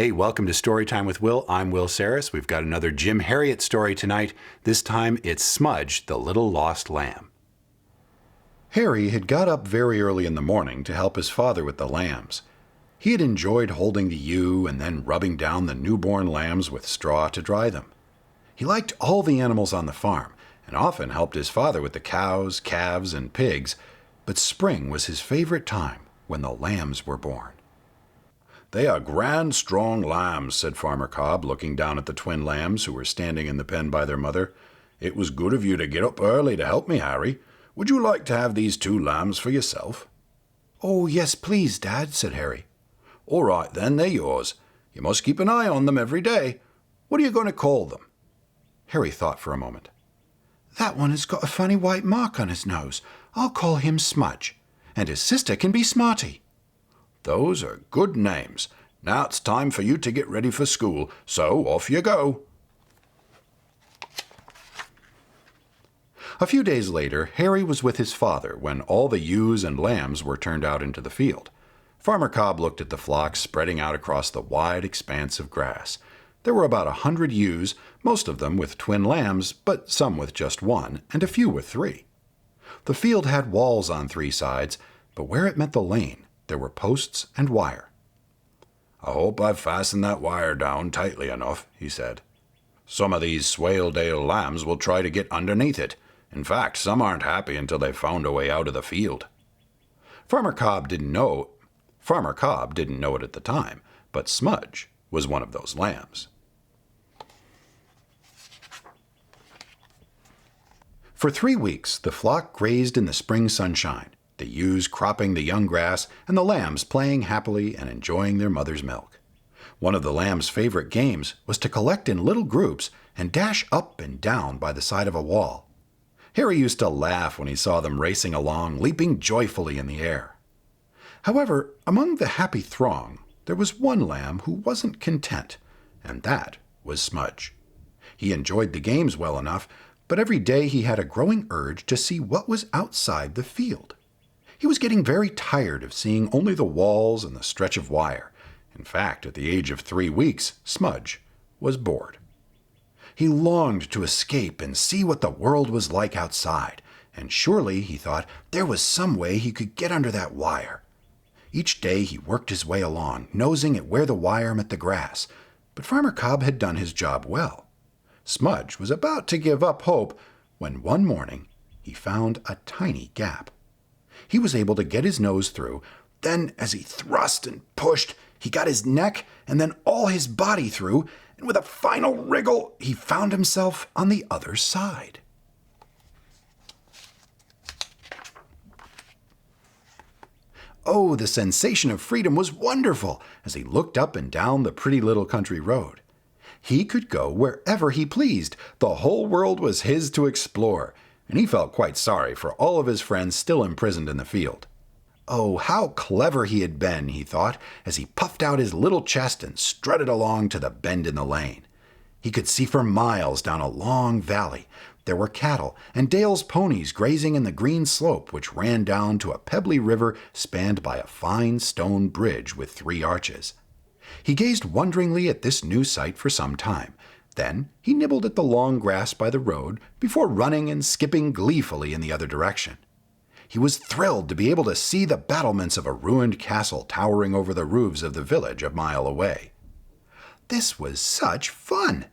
Hey, welcome to Storytime with Will. I'm Will Sarris. We've got another Jim Herriot story tonight. This time it's Smudge, the Little Lost Lamb. Harry had got up very early in the morning to help his father with the lambs. He had enjoyed holding the ewe and then rubbing down the newborn lambs with straw to dry them. He liked all the animals on the farm and often helped his father with the cows, calves, and pigs, but spring was his favorite time when the lambs were born. "They are grand, strong lambs," said Farmer Cobb, looking down at the twin lambs who were standing in the pen by their mother. "It was good of you to get up early to help me, Harry. Would you like to have these 2 lambs for yourself?" "Oh, yes, please, Dad," said Harry. "All right, then, they're yours. You must keep an eye on them every day. What are you going to call them?" Harry thought for a moment. "That one has got a funny white mark on his nose. I'll call him Smudge, and his sister can be Smarty." "Those are good names. Now it's time for you to get ready for school, so off you go." A few days later, Harry was with his father when all the ewes and lambs were turned out into the field. Farmer Cobb looked at the flock spreading out across the wide expanse of grass. There were about 100 ewes, most of them with twin lambs, but some with just one, and a few with 3. The field had walls on 3 sides, but where it met the lane, there were posts and wire. "I hope I've fastened that wire down tightly enough," he said. "Some of these Swaledale lambs will try to get underneath it. In fact, some aren't happy until they've found a way out of the field." Farmer Cobb didn't know it at the time, but Smudge was one of those lambs. For 3 weeks, the flock grazed in the spring sunshine, the ewes cropping the young grass and the lambs playing happily and enjoying their mother's milk. One of the lambs' favorite games was to collect in little groups and dash up and down by the side of a wall. Harry used to laugh when he saw them racing along, leaping joyfully in the air. However, among the happy throng, there was one lamb who wasn't content, and that was Smudge. He enjoyed the games well enough, but every day he had a growing urge to see what was outside the field. He was getting very tired of seeing only the walls and the stretch of wire. In fact, at the age of 3 weeks, Smudge was bored. He longed to escape and see what the world was like outside, and surely, he thought, there was some way he could get under that wire. Each day he worked his way along, nosing at where the wire met the grass, but Farmer Cobb had done his job well. Smudge was about to give up hope when one morning he found a tiny gap. He was able to get his nose through. Then, as he thrust and pushed, he got his neck and then all his body through, and with a final wriggle, he found himself on the other side. Oh, the sensation of freedom was wonderful as he looked up and down the pretty little country road. He could go wherever he pleased. The whole world was his to explore, and he felt quite sorry for all of his friends still imprisoned in the field. Oh, how clever he had been, he thought, as he puffed out his little chest and strutted along to the bend in the lane. He could see for miles down a long valley. There were cattle and Dale's ponies grazing in the green slope which ran down to a pebbly river spanned by a fine stone bridge with 3 arches. He gazed wonderingly at this new sight for some time. Then he nibbled at the long grass by the road before running and skipping gleefully in the other direction. He was thrilled to be able to see the battlements of a ruined castle towering over the roofs of the village a mile away. This was such fun!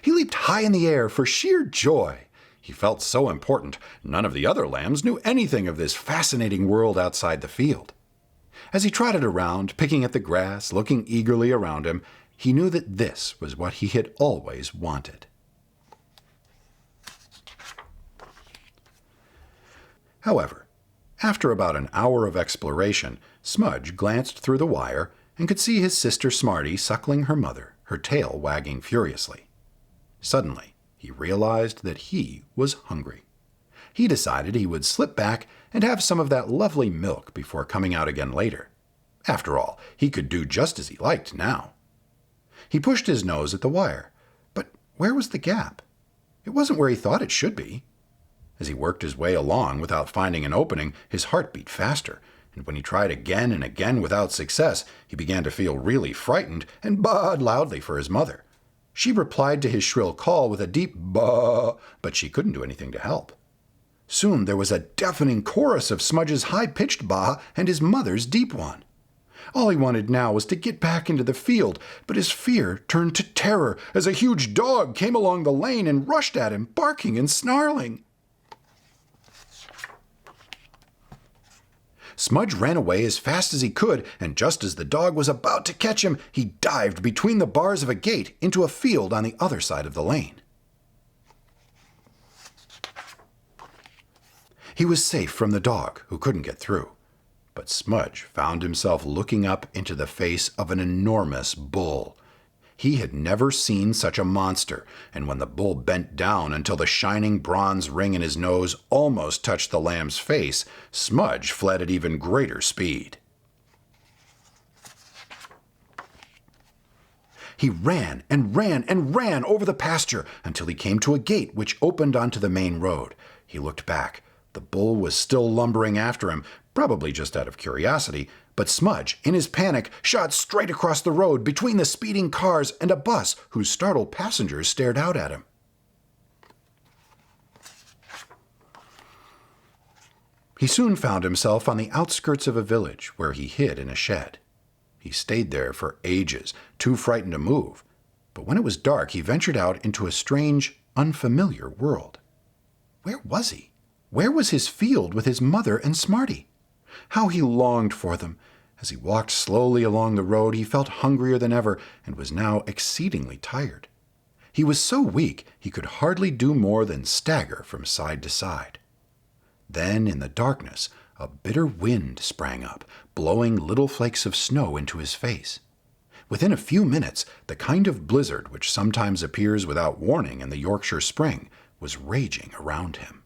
He leaped high in the air for sheer joy. He felt so important, none of the other lambs knew anything of this fascinating world outside the field. As he trotted around, picking at the grass, looking eagerly around him, he knew that this was what he had always wanted. However, after about an hour of exploration, Smudge glanced through the wire and could see his sister Smarty suckling her mother, her tail wagging furiously. Suddenly, he realized that he was hungry. He decided he would slip back and have some of that lovely milk before coming out again later. After all, he could do just as he liked now. He pushed his nose at the wire, but where was the gap? It wasn't where he thought it should be. As he worked his way along without finding an opening, his heart beat faster, and when he tried again and again without success, he began to feel really frightened and baaed loudly for his mother. She replied to his shrill call with a deep baa, but she couldn't do anything to help. Soon there was a deafening chorus of Smudge's high-pitched baa and his mother's deep one. All he wanted now was to get back into the field, but his fear turned to terror as a huge dog came along the lane and rushed at him, barking and snarling. Smudge ran away as fast as he could, and just as the dog was about to catch him, he dived between the bars of a gate into a field on the other side of the lane. He was safe from the dog, who couldn't get through. But Smudge found himself looking up into the face of an enormous bull. He had never seen such a monster, and when the bull bent down until the shining bronze ring in his nose almost touched the lamb's face, Smudge fled at even greater speed. He ran and ran and ran over the pasture until he came to a gate which opened onto the main road. He looked back. The bull was still lumbering after him, probably just out of curiosity, but Smudge, in his panic, shot straight across the road between the speeding cars and a bus whose startled passengers stared out at him. He soon found himself on the outskirts of a village where he hid in a shed. He stayed there for ages, too frightened to move, but when it was dark he ventured out into a strange, unfamiliar world. Where was he? Where was his field with his mother and Smarty? How he longed for them! As he walked slowly along the road, he felt hungrier than ever and was now exceedingly tired. He was so weak he could hardly do more than stagger from side to side. Then, in the darkness, a bitter wind sprang up, blowing little flakes of snow into his face. Within a few minutes, the kind of blizzard which sometimes appears without warning in the Yorkshire spring was raging around him.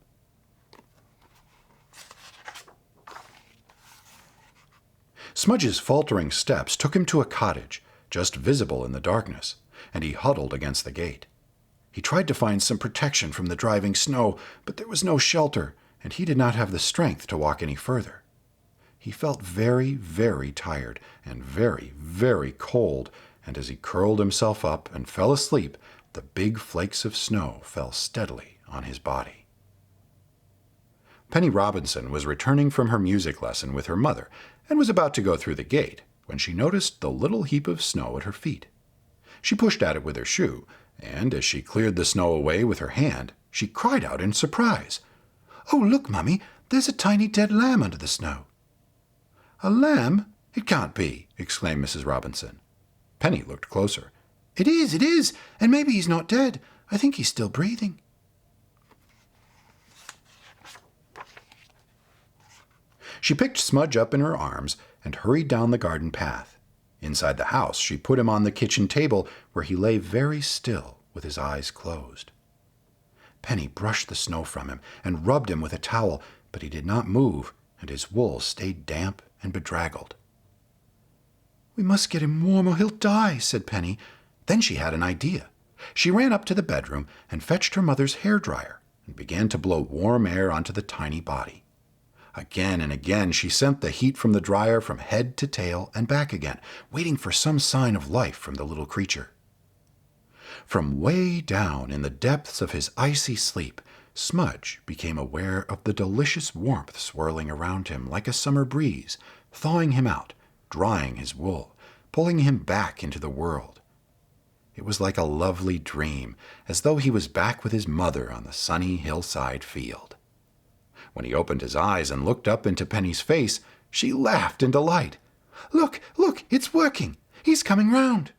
Smudge's faltering steps took him to a cottage, just visible in the darkness, and he huddled against the gate. He tried to find some protection from the driving snow, but there was no shelter, and he did not have the strength to walk any further. He felt very, very tired and very, very cold, and as he curled himself up and fell asleep, the big flakes of snow fell steadily on his body. Penny Robinson was returning from her music lesson with her mother and was about to go through the gate when she noticed the little heap of snow at her feet. She pushed at it with her shoe, and as she cleared the snow away with her hand, she cried out in surprise, "Oh, look, Mummy, there's a tiny dead lamb under the snow." "A lamb? It can't be," exclaimed Mrs. Robinson. Penny looked closer. It is, and maybe he's not dead. I think he's still breathing." She picked Smudge up in her arms and hurried down the garden path. Inside the house, she put him on the kitchen table, where he lay very still with his eyes closed. Penny brushed the snow from him and rubbed him with a towel, but he did not move, and his wool stayed damp and bedraggled. "We must get him warm or he'll die," said Penny. Then she had an idea. She ran up to the bedroom and fetched her mother's hairdryer and began to blow warm air onto the tiny body. Again and again she sent the heat from the dryer from head to tail and back again, waiting for some sign of life from the little creature. From way down in the depths of his icy sleep, Smudge became aware of the delicious warmth swirling around him like a summer breeze, thawing him out, drying his wool, pulling him back into the world. It was like a lovely dream, as though he was back with his mother on the sunny hillside field. When he opened his eyes and looked up into Penny's face, she laughed in delight. Look, it's working! He's coming round!"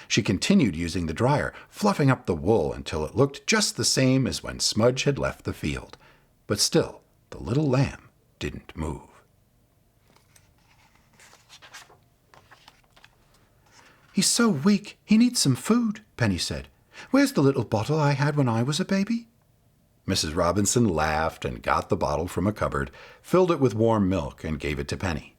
She continued using the dryer, fluffing up the wool until it looked just the same as when Smudge had left the field. But still, the little lamb didn't move. "He's so weak, he needs some food," Penny said. "Where's the little bottle I had when I was a baby?" Mrs. Robinson laughed and got the bottle from a cupboard, filled it with warm milk, and gave it to Penny.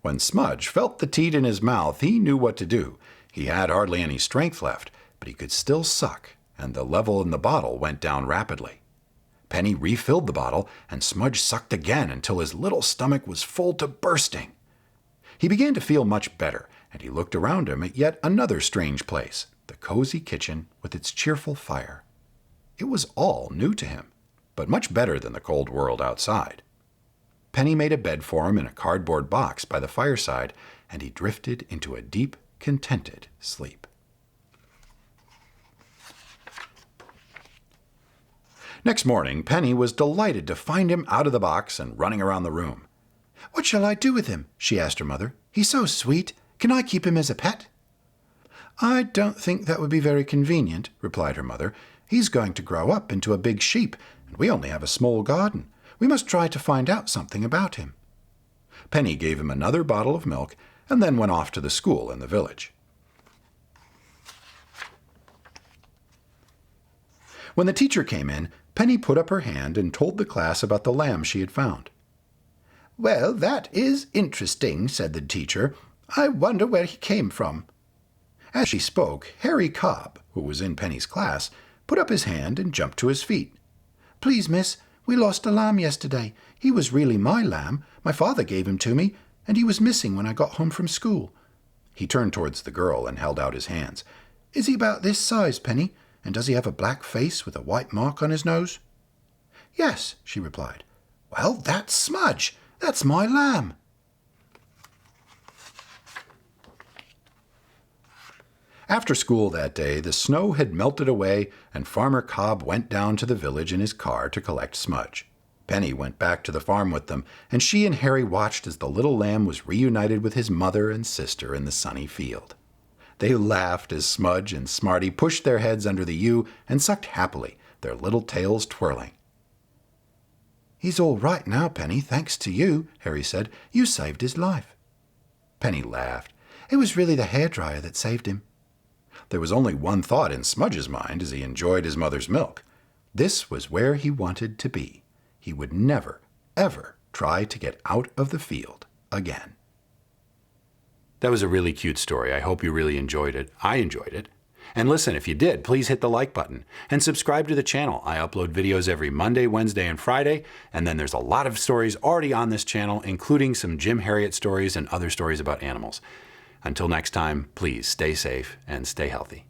When Smudge felt the teat in his mouth, he knew what to do. He had hardly any strength left, but he could still suck, and the level in the bottle went down rapidly. Penny refilled the bottle, and Smudge sucked again until his little stomach was full to bursting. He began to feel much better, and he looked around him at yet another strange place, the cozy kitchen with its cheerful fire. It was all new to him, but much better than the cold world outside. Penny made a bed for him in a cardboard box by the fireside, and he drifted into a deep, contented sleep. Next morning, Penny was delighted to find him out of the box and running around the room. "What shall I do with him?" she asked her mother. "He's so sweet. Can I keep him as a pet?" "I don't think that would be very convenient," replied her mother. "He's going to grow up into a big sheep, and we only have a small garden. We must try to find out something about him." Penny gave him another bottle of milk and then went off to the school in the village. When the teacher came in, Penny put up her hand and told the class about the lamb she had found. "Well, that is interesting," said the teacher. "I wonder where he came from." As she spoke, Harry Cobb, who was in Penny's class, put up his hand and jumped to his feet. "Please, miss, we lost a lamb yesterday. He was really my lamb. My father gave him to me, and he was missing when I got home from school." He turned towards the girl and held out his hands. "Is he about this size, Penny? And does he have a black face with a white mark on his nose?" "Yes," she replied. "Well, that's Smudge. That's my lamb." After school that day, the snow had melted away, and Farmer Cobb went down to the village in his car to collect Smudge. Penny went back to the farm with them, and she and Harry watched as the little lamb was reunited with his mother and sister in the sunny field. They laughed as Smudge and Smarty pushed their heads under the ewe and sucked happily, their little tails twirling. "He's all right now, Penny, thanks to you," Harry said. "You saved his life." Penny laughed. "It was really the hairdryer that saved him." There was only one thought in Smudge's mind as he enjoyed his mother's milk. This was where he wanted to be. He would never, ever try to get out of the field again. That was a really cute story. I hope you really enjoyed it. I enjoyed it. And listen, if you did, please hit the like button and subscribe to the channel. I upload videos every Monday, Wednesday, and Friday, and then there's a lot of stories already on this channel, including some Jim Herriot stories and other stories about animals. Until next time, please stay safe and stay healthy.